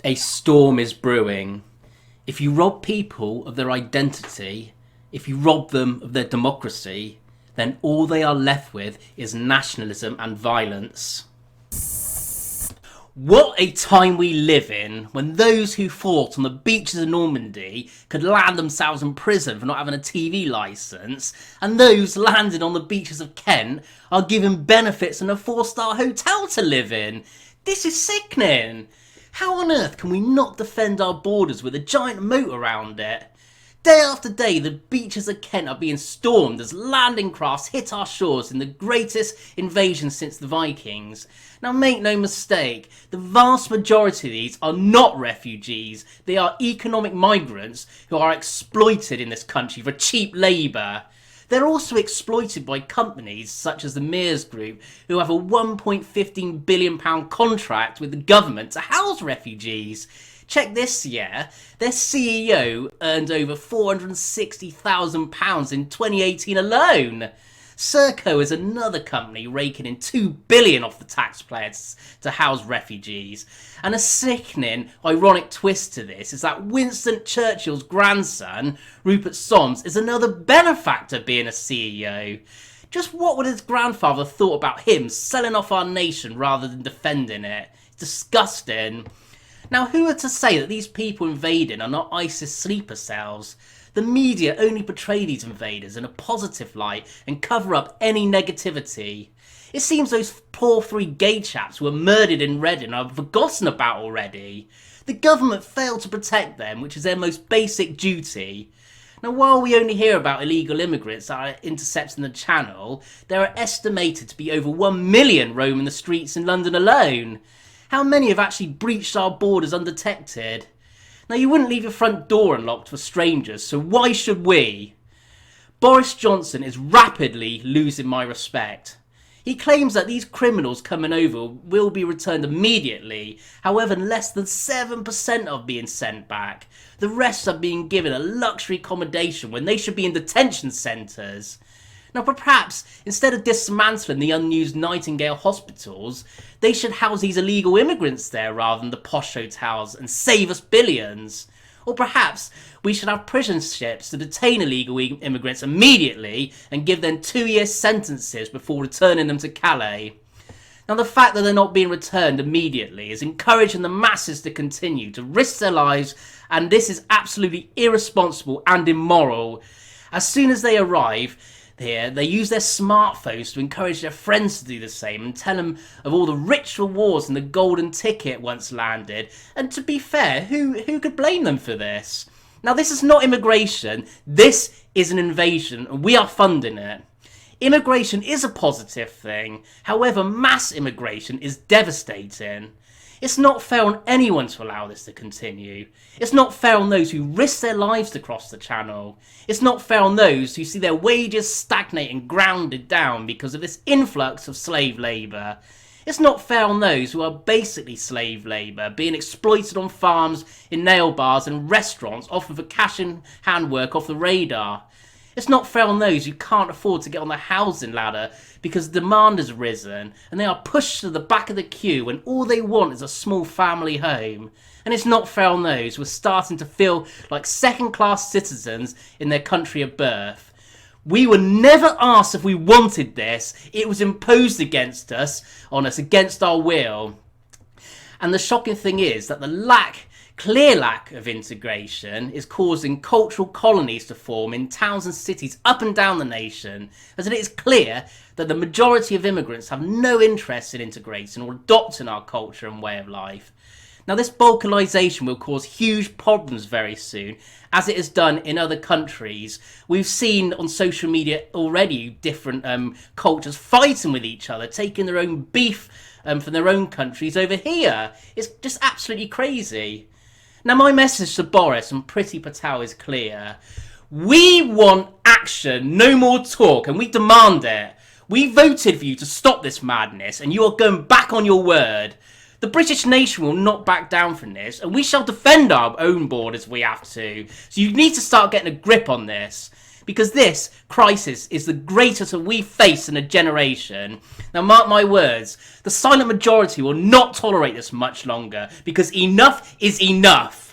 A storm is brewing. If you rob people of their identity, if you rob them of their democracy, then all they are left with is nationalism and violence. What a time we live in, when those who fought on the beaches of Normandy could land themselves in prison for not having a TV licence, and those landed on the beaches of Kent are given benefits and a 4-star hotel to live in. This is sickening. How on earth can we not defend our borders with a giant moat around it? Day after day, the beaches of Kent are being stormed as landing crafts hit our shores in the greatest invasion since the Vikings. Now make no mistake, the vast majority of these are not refugees. They are economic migrants who are exploited in this country for cheap labour. They're also exploited by companies such as the Mears Group, who have a £1.15 billion contract with the government to house refugees. Check this year, their CEO earned over £460,000 in 2018 alone. Serco is another company raking in $2 billion off the taxpayers to house refugees. And a sickening, ironic twist to this is that Winston Churchill's grandson, Rupert Sons, is another benefactor being a CEO. Just what would his grandfather thought about him selling off our nation rather than defending it? It's disgusting. Now, who are to say that these people invading are not ISIS sleeper cells? The media only portray these invaders in a positive light and cover up any negativity. It seems those poor 3 gay chaps who were murdered in Reading are forgotten about already. The government failed to protect them, which is their most basic duty. Now, while we only hear about illegal immigrants that are intercepting the Channel, there are estimated to be over 1 million roaming the streets in London alone. How many have actually breached our borders undetected? Now, you wouldn't leave your front door unlocked for strangers, so why should we? Boris Johnson is rapidly losing my respect. He claims that these criminals coming over will be returned immediately, however less than 7% are being sent back. The rest are being given a luxury accommodation when they should be in detention centres. Now, perhaps, instead of dismantling the unused Nightingale hospitals, they should house these illegal immigrants there rather than the posh hotels and save us billions. Or perhaps we should have prison ships to detain illegal immigrants immediately and give them 2-year sentences before returning them to Calais. Now, the fact that they're not being returned immediately is encouraging the masses to continue to risk their lives, and this is absolutely irresponsible and immoral. As soon as they arrive here, they use their smartphones to encourage their friends to do the same and tell them of all the rich rewards and the golden ticket once landed. And to be fair, who could blame them for this? Now, this is not immigration, this is an invasion, and we are funding it. Immigration is a positive thing, however, mass immigration is devastating. It's not fair on anyone to allow this to continue. It's not fair on those who risk their lives to cross the Channel. It's not fair on those who see their wages stagnate and grounded down because of this influx of slave labour. It's not fair on those who are basically slave labour, being exploited on farms, in nail bars and restaurants, often for cash in hand work off the radar. It's not fair on those who can't afford to get on the housing ladder because demand has risen and they are pushed to the back of the queue when all they want is a small family home. And it's not fair on those who are starting to feel like second-class citizens in their country of birth. We were never asked if we wanted this. It was imposed against us, against our will. And the shocking thing is that the clear lack of integration is causing cultural colonies to form in towns and cities up and down the nation, as it is clear that the majority of immigrants have no interest in integrating or adopting our culture and way of life. Now, this balkanisation will cause huge problems very soon, as it has done in other countries. We've seen on social media already different cultures fighting with each other, taking their own beef from their own countries over here. It's just absolutely crazy. Now, my message to Boris and Priti Patel is clear. We want action, no more talk, and we demand it. We voted for you to stop this madness, and you are going back on your word. The British nation will not back down from this, and we shall defend our own borders if we have to. So you need to start getting a grip on this. because this crisis is the greatest that we face in a generation. Now, mark my words, the silent majority will not tolerate this much longer, because enough is enough.